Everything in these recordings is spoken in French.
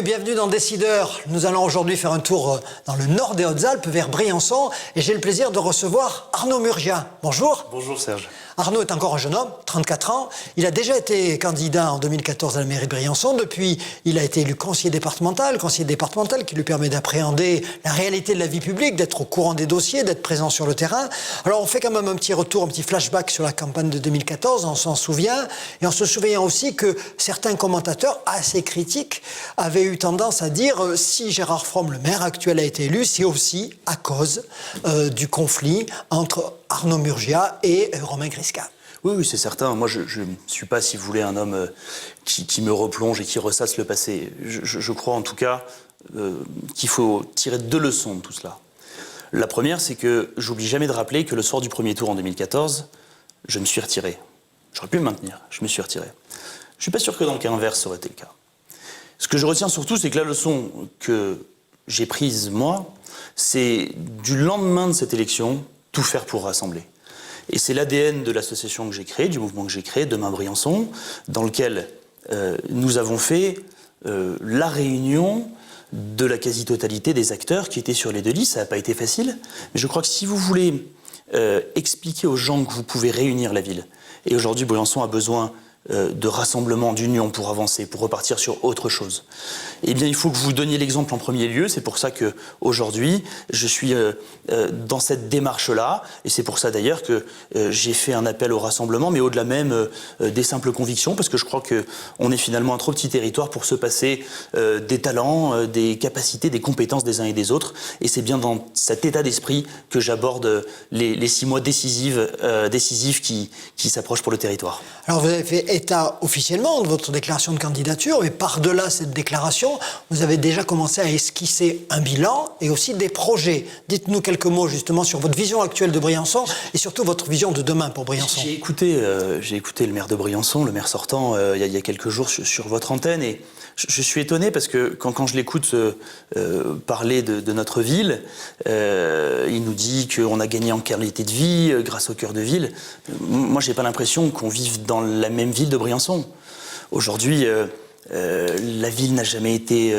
bienvenue dans Décideurs. Nous allons aujourd'hui faire un tour dans le nord des Hautes-Alpes, vers Briançon, et j'ai le plaisir de recevoir Arnaud Murgia. Bonjour. Bonjour Serge. Arnaud est encore un jeune homme, 34 ans. Il a déjà été candidat en 2014 à la mairie de Briançon. Depuis, il a été élu conseiller départemental qui lui permet d'appréhender la réalité de la vie publique, d'être au courant des dossiers, d'être présent sur le terrain. Alors on fait quand même un petit retour, un petit flashback sur la campagne de 2014, on s'en souvient. Et on se souvient aussi que certains commentateurs assez critiques avaient eu tendance à dire si Gérard Fromm, le maire actuel, a été élu, c'est aussi à cause du conflit entre Arnaud Murgia et Romain Grisca. Oui, c'est certain. Moi, je ne suis pas, si vous voulez, un homme qui me replonge et qui ressasse le passé. Je crois en tout cas qu'il faut tirer deux leçons de tout cela. La première, c'est que j'oublie jamais de rappeler que le soir du premier tour en 2014, je me suis retiré. J'aurais pu me maintenir, je me suis retiré. Je ne suis pas sûr que dans le cas inverse, ça aurait été le cas. Ce que je retiens surtout, c'est que la leçon que j'ai prise, moi, c'est du lendemain de cette élection, tout faire pour rassembler. Et c'est l'ADN de l'association que j'ai créée, du mouvement que j'ai créé, Demain Briançon, dans lequel nous avons fait la réunion de la quasi-totalité des acteurs qui étaient sur les deux listes. Ça n'a pas été facile, mais je crois que si vous voulez expliquer aux gens que vous pouvez réunir la ville, et aujourd'hui Briançon a besoin de rassemblement, d'union pour avancer, pour repartir sur autre chose. Eh bien, il faut que vous donniez l'exemple en premier lieu. C'est pour ça qu'aujourd'hui, je suis dans cette démarche-là. Et c'est pour ça d'ailleurs que j'ai fait un appel au rassemblement, mais au-delà même des simples convictions, parce que je crois qu'on est finalement un trop petit territoire pour se passer des talents, des capacités, des compétences des uns et des autres. Et c'est bien dans cet état d'esprit que j'aborde les 6 mois décisifs qui s'approchent pour le territoire. Alors, vous avez fait état officiellement de votre déclaration de candidature, mais par-delà cette déclaration, vous avez déjà commencé à esquisser un bilan et aussi des projets. Dites-nous quelques mots justement sur votre vision actuelle de Briançon et surtout votre vision de demain pour Briançon. J'ai écouté le maire de Briançon, le maire sortant, il y a quelques jours sur votre antenne, et je suis étonné parce que quand je l'écoute parler de notre ville, il nous dit qu'on a gagné en qualité de vie grâce au cœur de ville. Moi, j'ai pas l'impression qu'on vive dans la même ville de Briançon. Aujourd'hui, la ville n'a jamais été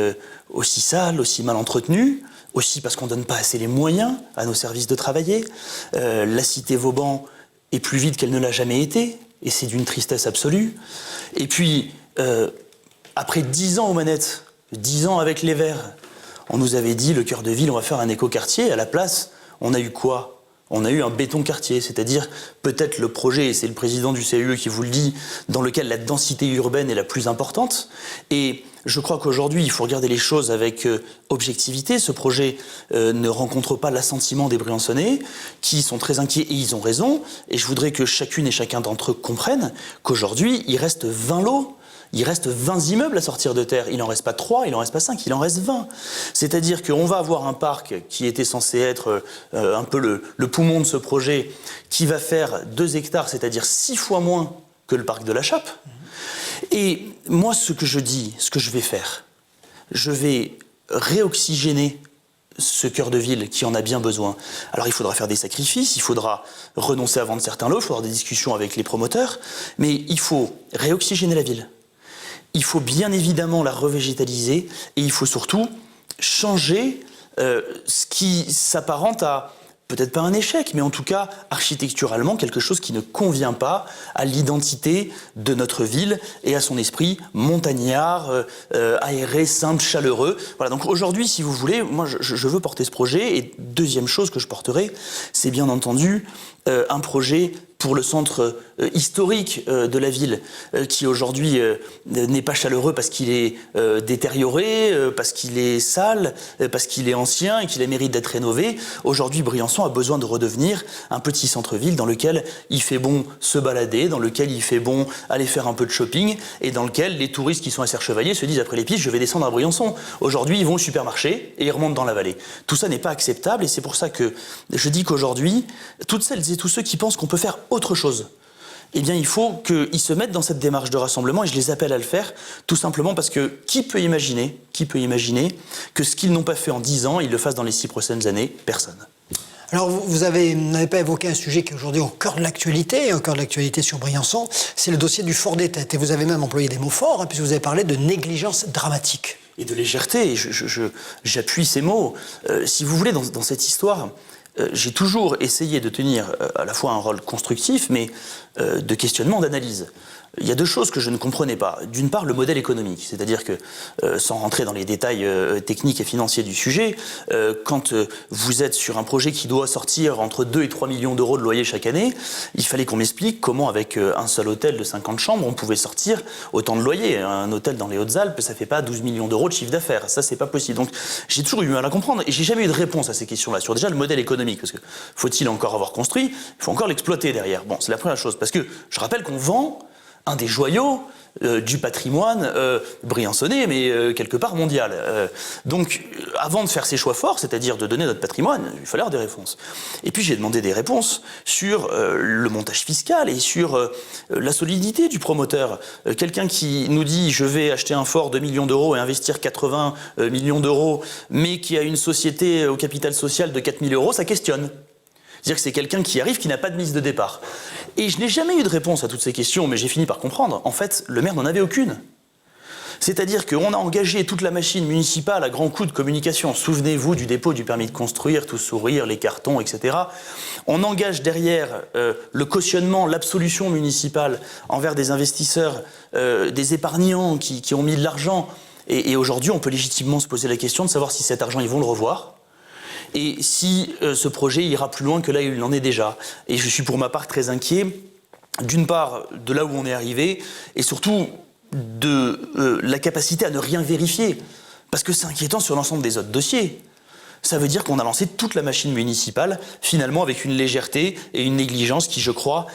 aussi sale, aussi mal entretenue, aussi parce qu'on ne donne pas assez les moyens à nos services de travailler. La cité Vauban est plus vide qu'elle ne l'a jamais été, et c'est d'une tristesse absolue. Et puis, après 10 ans aux manettes, 10 ans avec les Verts, on nous avait dit, le cœur de ville, on va faire un écoquartier. À la place, on a eu quoi ? On a eu un béton quartier, c'est-à-dire peut-être le projet, et c'est le président du CUE qui vous le dit, dans lequel la densité urbaine est la plus importante. Et je crois qu'aujourd'hui, il faut regarder les choses avec objectivité. Ce projet ne rencontre pas l'assentiment des Briançonnais, qui sont très inquiets, et ils ont raison. Et je voudrais que chacune et chacun d'entre eux comprennent qu'aujourd'hui, il reste 20 lots. Il reste 20 immeubles à sortir de terre. Il n'en reste pas 3, il n'en reste pas 5, il en reste 20. C'est-à-dire qu'on va avoir un parc qui était censé être un peu le poumon de ce projet, qui va faire 2 hectares, c'est-à-dire 6 fois moins que le parc de la Chappe. Et moi, ce que je dis, ce que je vais faire, je vais réoxygéner ce cœur de ville qui en a bien besoin. Alors il faudra faire des sacrifices, il faudra renoncer à vendre certains lots, il faudra des discussions avec les promoteurs, mais il faut réoxygéner la ville. Il faut bien évidemment la revégétaliser et il faut surtout changer ce qui s'apparente à, peut-être pas un échec, mais en tout cas architecturalement quelque chose qui ne convient pas à l'identité de notre ville et à son esprit montagnard, aéré, simple, chaleureux. Voilà, donc aujourd'hui, si vous voulez, moi je veux porter ce projet, et deuxième chose que je porterai, c'est bien entendu un projet pour le centre historique de la ville, qui aujourd'hui n'est pas chaleureux parce qu'il est détérioré, parce qu'il est sale, parce qu'il est ancien et qu'il mérite d'être rénové. Aujourd'hui, Briançon a besoin de redevenir un petit centre-ville dans lequel il fait bon se balader, dans lequel il fait bon aller faire un peu de shopping, et dans lequel les touristes qui sont à Serre-Chevalier se disent après les pistes, je vais descendre à Briançon. Aujourd'hui, ils vont au supermarché et ils remontent dans la vallée. Tout ça n'est pas acceptable, et c'est pour ça que je dis qu'aujourd'hui, toutes celles et tous ceux qui pensent qu'on peut faire autre chose, eh bien il faut qu'ils se mettent dans cette démarche de rassemblement, et je les appelle à le faire, tout simplement parce que qui peut imaginer que ce qu'ils n'ont pas fait en 10 ans, ils le fassent dans les 6 prochaines années? Personne. Alors, vous n'avez pas évoqué un sujet qui est aujourd'hui au cœur de l'actualité, au cœur de l'actualité sur Briançon, c'est le dossier du fort des têtes. Et vous avez même employé des mots forts, puisque vous avez parlé de négligence dramatique. Et de légèreté, j'appuie ces mots. Si vous voulez, dans cette histoire, j'ai toujours essayé de tenir à la fois un rôle constructif, mais de questionnement, d'analyse. Il y a deux choses que je ne comprenais pas. D'une part, le modèle économique, c'est-à-dire que, sans rentrer dans les détails techniques et financiers du sujet, quand vous êtes sur un projet qui doit sortir entre 2 et 3 millions d'euros de loyer chaque année, il fallait qu'on m'explique comment, avec un seul hôtel de 50 chambres, on pouvait sortir autant de loyer. Un hôtel dans les Hautes-Alpes, ça ne fait pas 12 millions d'euros de chiffre d'affaires. Ça, c'est pas possible. Donc, j'ai toujours eu mal à comprendre et j'ai jamais eu de réponse à ces questions-là sur déjà le modèle économique, parce que faut-il encore avoir construit, il faut encore l'exploiter derrière. Bon, c'est la première chose, parce que je rappelle qu'on vend un des joyaux du patrimoine briançonnais, mais quelque part mondial. Donc, avant de faire ces choix forts, c'est-à-dire de donner notre patrimoine, il fallait avoir des réponses. Et puis, j'ai demandé des réponses sur le montage fiscal et sur la solidité du promoteur. Quelqu'un qui nous dit « je vais acheter un fort de 2 millions d'euros et investir 80 millions d'euros », mais qui a une société au capital social de 4 000 euros, ça questionne. C'est-à-dire que c'est quelqu'un qui arrive, qui n'a pas de mise de départ. Et je n'ai jamais eu de réponse à toutes ces questions, mais j'ai fini par comprendre. En fait, le maire n'en avait aucune. C'est-à-dire qu'on a engagé toute la machine municipale à grands coups de communication. Souvenez-vous du dépôt du permis de construire, tout sourire, les cartons, etc. On engage derrière le cautionnement, l'absolution municipale envers des investisseurs, des épargnants qui ont mis de l'argent. Et aujourd'hui, on peut légitimement se poser la question de savoir si cet argent, ils vont le revoir. Et si ce projet ira plus loin que là où il en est déjà. Et je suis pour ma part très inquiet, d'une part de là où on est arrivé, et surtout de la capacité à ne rien vérifier. Parce que c'est inquiétant sur l'ensemble des autres dossiers. Ça veut dire qu'on a lancé toute la machine municipale, finalement avec une légèreté et une négligence qui, je crois,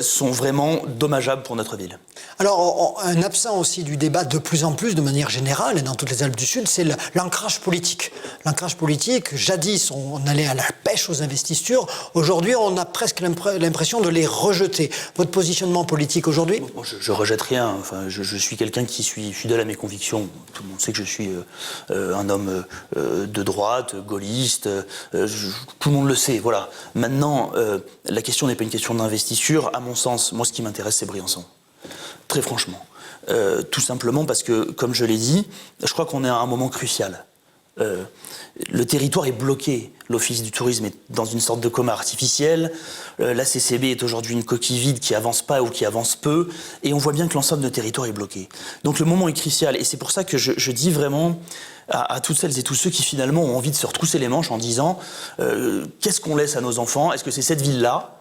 sont vraiment dommageables pour notre ville. Alors, un absent aussi du débat de plus en plus, de manière générale, et dans toutes les Alpes du Sud, c'est l'ancrage politique. L'ancrage politique, jadis, on allait à la pêche aux investitures. Aujourd'hui, on a presque l'impression de les rejeter. Votre positionnement politique aujourd'hui ? Je rejette rien. Enfin, je suis quelqu'un qui suis fidèle à mes convictions. Tout le monde sait que je suis un homme de droite, gaulliste. Tout le monde le sait. Voilà. Maintenant, la question n'est pas une question d'investiture. À mon sens, moi, ce qui m'intéresse, c'est Briançon. Très franchement. Tout simplement parce que, comme je l'ai dit, je crois qu'on est à un moment crucial. Le territoire est bloqué. L'Office du tourisme est dans une sorte de coma artificiel. La CCB est aujourd'hui une coquille vide qui avance pas ou qui avance peu. Et on voit bien que l'ensemble de notre territoire est bloqué. Donc le moment est crucial. Et c'est pour ça que je dis vraiment à toutes celles et tous ceux qui finalement ont envie de se retrousser les manches en disant qu'est-ce qu'on laisse à nos enfants ? Est-ce que c'est cette ville-là ?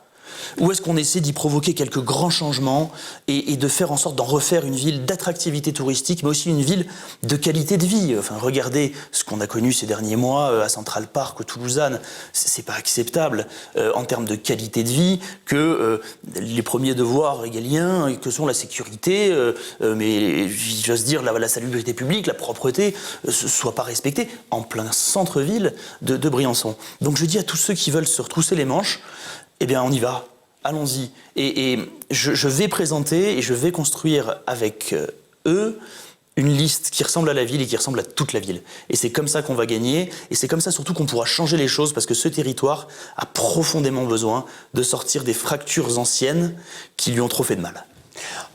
Ou est-ce qu'on essaie d'y provoquer quelques grands changements et de faire en sorte d'en refaire une ville d'attractivité touristique, mais aussi une ville de qualité de vie ? Enfin, regardez ce qu'on a connu ces derniers mois à Central Park, au Toulousane. C'est pas acceptable en termes de qualité de vie que les premiers devoirs régaliens, que sont la sécurité, mais j'ose dire la salubrité publique, la propreté, soient pas respectés en plein centre-ville de Briançon. Donc je dis à tous ceux qui veulent se retrousser les manches, eh bien, on y va, allons-y. Et je vais présenter et je vais construire avec eux une liste qui ressemble à la ville et qui ressemble à toute la ville. Et c'est comme ça qu'on va gagner, et c'est comme ça surtout qu'on pourra changer les choses, parce que ce territoire a profondément besoin de sortir des fractures anciennes qui lui ont trop fait de mal.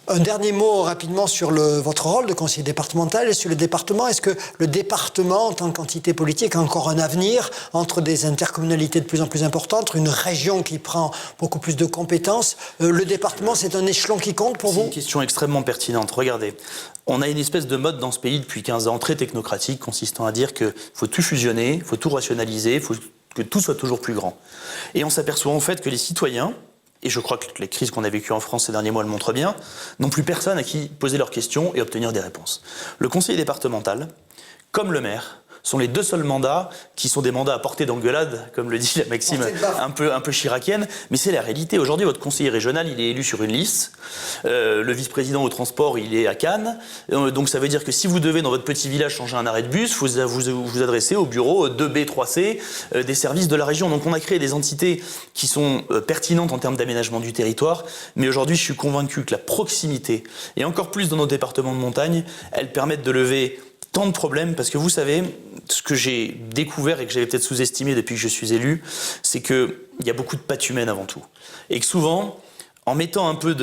Un dernier mot rapidement sur votre rôle de conseiller départemental et sur le département. Est-ce que le département, en tant qu'entité politique, a encore un avenir entre des intercommunalités de plus en plus importantes, une région qui prend beaucoup plus de compétences ? Le département, c'est un échelon qui compte pour vous ? C'est une question extrêmement pertinente. Regardez, on a une espèce de mode dans ce pays depuis 15 ans, très technocratique, consistant à dire qu'il faut tout fusionner, il faut tout rationaliser, il faut que tout soit toujours plus grand. Et on s'aperçoit en fait que les citoyens, et je crois que les crises qu'on a vécues en France ces derniers mois le montrent bien, n'ont plus personne à qui poser leurs questions et obtenir des réponses. Le conseiller départemental, comme le maire, sont les deux seuls mandats qui sont des mandats à portée d'engueulade, comme le dit la maxime un peu chiracienne, mais c'est la réalité. Aujourd'hui, votre conseiller régional, il est élu sur une liste. Le vice-président au transport, il est à Cannes. Donc ça veut dire que si vous devez, dans votre petit village, changer un arrêt de bus, vous adressez au bureau 2B, 3C des services de la région. Donc on a créé des entités qui sont pertinentes en termes d'aménagement du territoire, mais aujourd'hui, je suis convaincu que la proximité, et encore plus dans nos départements de montagne, elles permettent de lever tant de problèmes, parce que vous savez, ce que j'ai découvert et que j'avais peut-être sous-estimé depuis que je suis élu, c'est qu'il y a beaucoup de patte humaine avant tout. Et que souvent, en mettant un peu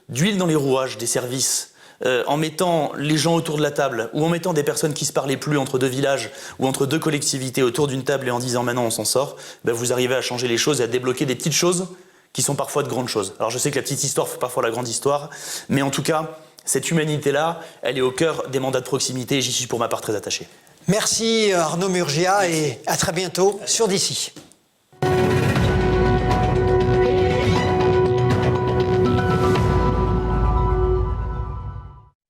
d'huile dans les rouages des services, en mettant les gens autour de la table, ou en mettant des personnes qui se parlaient plus entre deux villages, ou entre deux collectivités autour d'une table et en disant maintenant on s'en sort, vous arrivez à changer les choses et à débloquer des petites choses qui sont parfois de grandes choses. Alors je sais que la petite histoire fait parfois la grande histoire, mais en tout cas, cette humanité-là, elle est au cœur des mandats de proximité et j'y suis pour ma part très attaché. Merci Arnaud Murgia et à très bientôt sur d'ici.